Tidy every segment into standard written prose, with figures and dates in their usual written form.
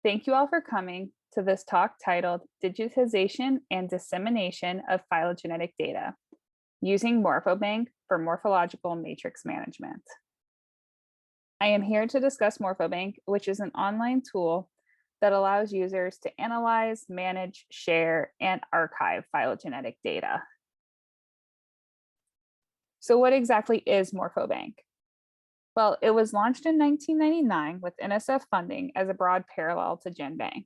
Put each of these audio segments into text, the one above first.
Thank you all for coming to this talk titled Digitization and Dissemination of Phylogenetic Data, using MorphoBank for Morphological Matrix Management. I am here to discuss MorphoBank, which is an online tool that allows users to analyze, manage, share, and archive phylogenetic data. So what exactly is MorphoBank? Well, it was launched in 1999 with NSF funding as a broad parallel to GenBank.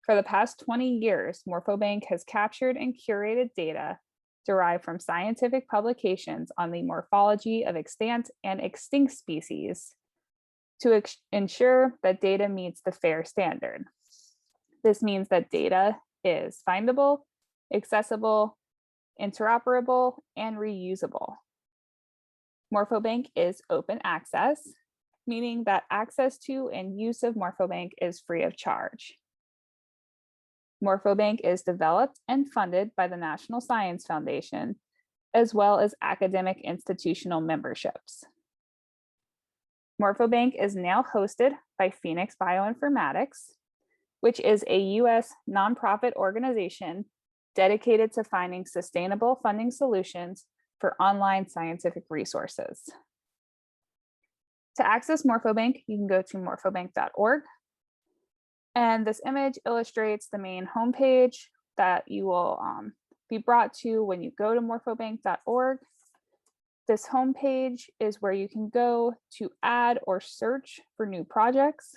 For the past 20 years, MorphoBank has captured and curated data derived from scientific publications on the morphology of extant and extinct species to ensure that data meets the FAIR standard. This means that data is findable, accessible, interoperable, and reusable. MorphoBank is open access, meaning that access to and use of MorphoBank is free of charge. MorphoBank is developed and funded by the National Science Foundation, as well as academic institutional memberships. MorphoBank is now hosted by Phoenix Bioinformatics, which is a US nonprofit organization dedicated to finding sustainable funding solutions for online scientific resources. To access MorphoBank, you can go to morphobank.org. And this image illustrates the main homepage that you will be brought to when you go to morphobank.org. This homepage is where you can go to add or search for new projects.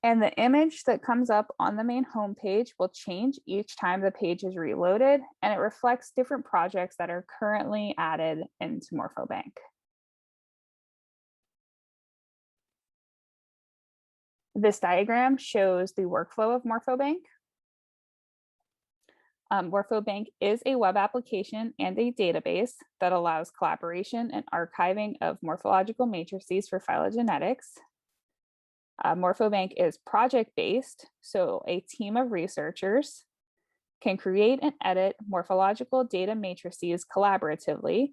And the image that comes up on the main homepage will change each time the page is reloaded, and it reflects different projects that are currently added into MorphoBank. This diagram shows the workflow of MorphoBank. MorphoBank is a web application and a database that allows collaboration and archiving of morphological matrices for phylogenetics. MorphoBank is project-based, so a team of researchers can create and edit morphological data matrices collaboratively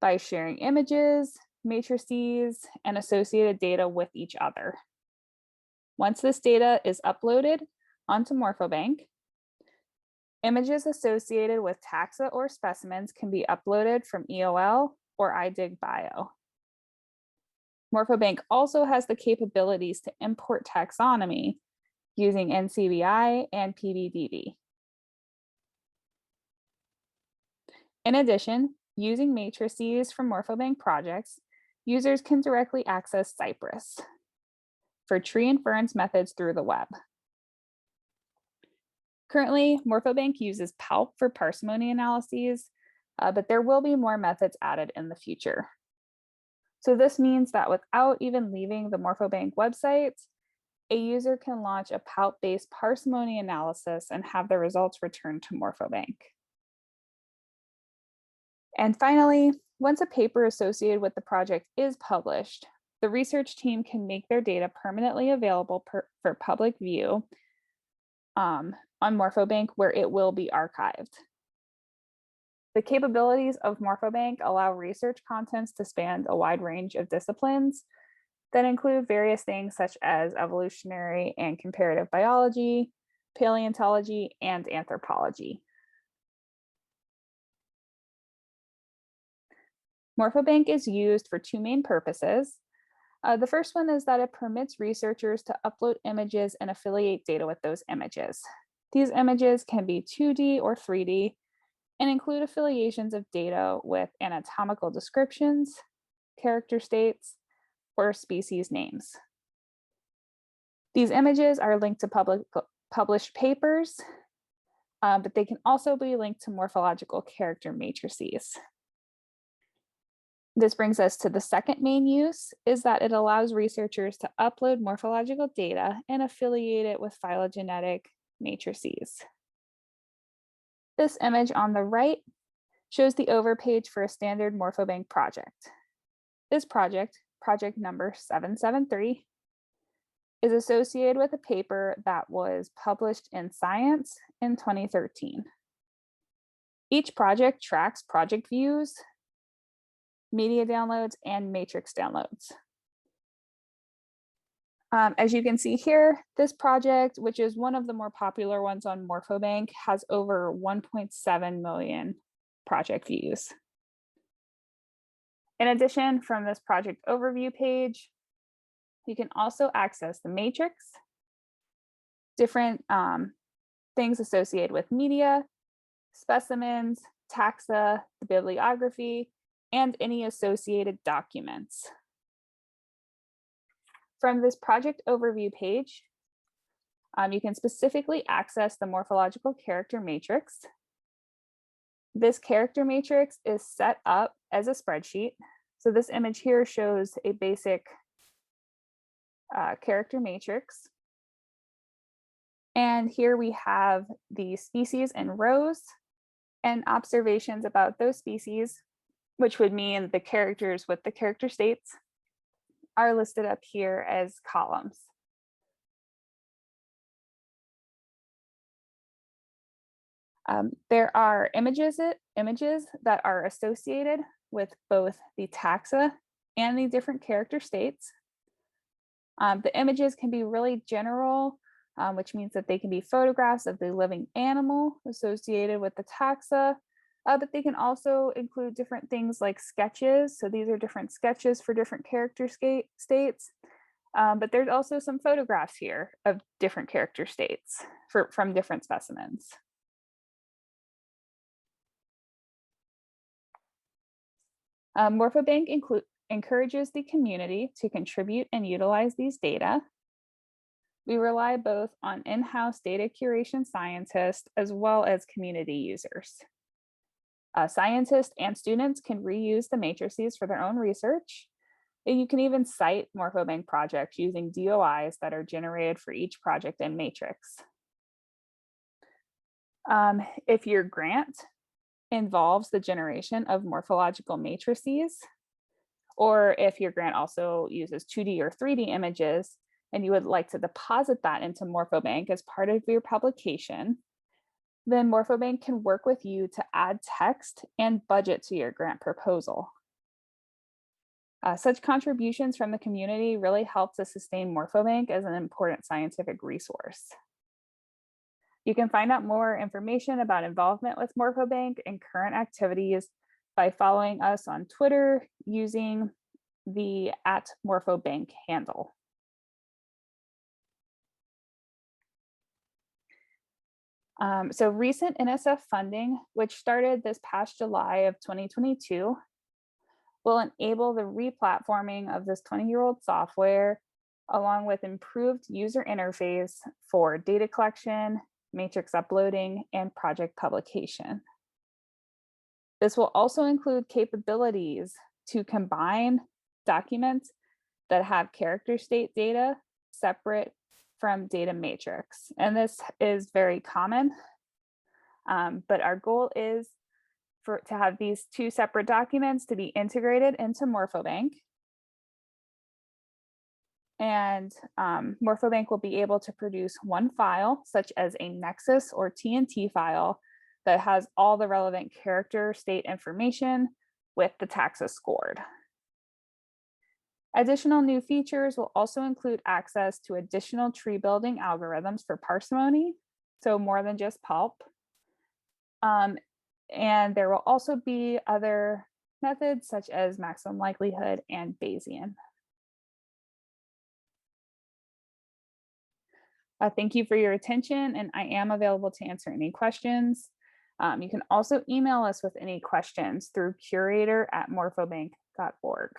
by sharing images, matrices, and associated data with each other. Once this data is uploaded onto MorphoBank, images associated with taxa or specimens can be uploaded from EOL or iDigBio. MorphoBank also has the capabilities to import taxonomy using NCBI and PBDB. In addition, using matrices from MorphoBank projects, users can directly access Cypress for tree inference methods through the web. Currently, MorphoBank uses PALP for parsimony analyses, but there will be more methods added in the future. So this means that without even leaving the MorphoBank website, a user can launch a PALP-based parsimony analysis and have the results returned to MorphoBank. And finally, once a paper associated with the project is published, the research team can make their data permanently available for public view on MorphoBank, where it will be archived. The capabilities of MorphoBank allow research contents to span a wide range of disciplines that include various things such as evolutionary and comparative biology, paleontology, and anthropology. MorphoBank is used for two main purposes. The first one is that it permits researchers to upload images and affiliate data with those images. These images can be 2D or 3D, and include affiliations of data with anatomical descriptions, character states, or species names. These images are linked to published papers, but they can also be linked to morphological character matrices. This brings us to the second main use, is that it allows researchers to upload morphological data and affiliate it with phylogenetic matrices. This image on the right shows the overpage for a standard MorphoBank project. This project, project number 773, is associated with a paper that was published in Science in 2013. Each project tracks project views, media downloads, and matrix downloads. As you can see here, this project, which is one of the more popular ones on MorphoBank, has over 1.7 million project views. In addition, from this project overview page, you can also access the matrix, different things associated with media, specimens, taxa, the bibliography, and any associated documents. From this project overview page, you can specifically access the morphological character matrix. This character matrix is set up as a spreadsheet. So this image here shows a basic character matrix. And here we have the species in rows and observations about those species, which would mean the characters with the character states are listed up here as columns. There are images that are associated with both the taxa and the different character states. The images can be really general, which means that they can be photographs of the living animal associated with the taxa, but they can also include different things like sketches. So these are different sketches for different character states. But there's also some photographs here of different character states from different specimens. MorphoBank encourages the community to contribute and utilize these data. We rely both on in-house data curation scientists as well as community users. Scientists and students can reuse the matrices for their own research. And you can even cite MorphoBank projects using DOIs that are generated for each project and matrix. If your grant involves the generation of morphological matrices, or if your grant also uses 2D or 3D images, and you would like to deposit that into MorphoBank as part of your publication, then MorphoBank can work with you to add text and budget to your grant proposal. Such contributions from the community really help to sustain MorphoBank as an important scientific resource. You can find out more information about involvement with MorphoBank and current activities by following us on Twitter using the @MorphoBank handle. So recent NSF funding, which started this past July of 2022, will enable the replatforming of this 20-year-old software, along with improved user interface for data collection, matrix uploading, and project publication. This will also include capabilities to combine documents that have character state data separate from data matrix. And this is very common, but our goal is to have these two separate documents to be integrated into MorphoBank. And MorphoBank will be able to produce one file, such as a Nexus or TNT file, that has all the relevant character state information with the taxa scored. Additional new features will also include access to additional tree building algorithms for parsimony, so more than just pulp. And there will also be other methods such as maximum likelihood and Bayesian. Thank you for your attention, and I am available to answer any questions. You can also email us with any questions through curator@morphobank.org.